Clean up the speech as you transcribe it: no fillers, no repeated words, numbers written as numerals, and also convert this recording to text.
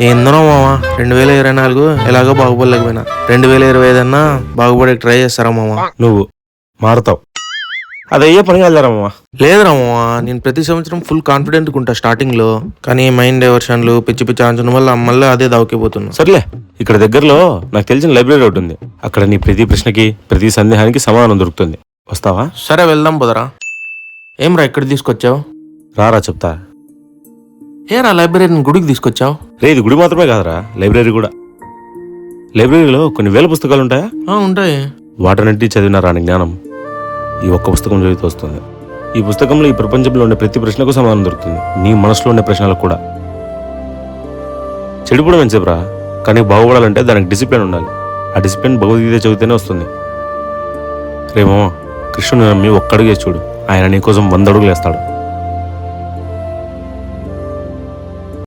ఏందనో మామా 2024 ఎలాగో బాగుపడలేకపోయినా 2025 అన్నా బాగుపడే ట్రై చేస్తారా మామా? నువ్వు మారుతావు. అది అయ్యే పని కాదురా మామ. లేదురా మామా, నేను ప్రతి సంవత్సరం ఫుల్ కాన్ఫిడెంట్గా ఉంటా స్టార్టింగ్ లో, కానీ మైండ్ డైవర్షన్లు పిచ్చి పిచ్చి ఆంచడం వల్ల మళ్ళీ అదే దావుకిపోతున్నా. సర్లే, ఇక్కడ దగ్గరలో నాకు తెలిసిన లైబ్రరీ ఒకటి ఉంది. అక్కడ నీ ప్రతి ప్రశ్నకి ప్రతి సందేహానికి సమాధానం దొరుకుతుంది. వస్తావా? సరే వెళ్దాం పోదరా. ఏం రా ఇక్కడ తీసుకొచ్చావు? రారా చెప్తా. ఏరా లైబ్రరీని గుడికి తీసుకొచ్చావు? రే, ఇది గుడి మాత్రమే కాదురా, లైబ్రరీ కూడా. లైబ్రరీలో కొన్ని వేల పుస్తకాలు ఉంటాయా? ఉంటాయి. వాటన్నింటి చదివిన రాని జ్ఞానం ఈ ఒక్క పుస్తకం చదివితే వస్తుంది. ఈ పుస్తకంలో ఈ ప్రపంచంలో ఉండే ప్రతి ప్రశ్నకు సమాధానం దొరుకుతుంది. నీ మనసులో ఉండే ప్రశ్నలకు కూడా. చెడిపోవడం ఏం చెప్పరా, కానీ బాగుపడాలంటే దానికి డిసిప్లిన్ ఉండాలి. ఆ డిసిప్లిన్ భగవద్గీత చదివితేనే వస్తుంది. రేమో కృష్ణుని నమ్మి ఒక్కడుగే చూడు, ఆయన నీకోసం 100 అడుగులు వేస్తాడు.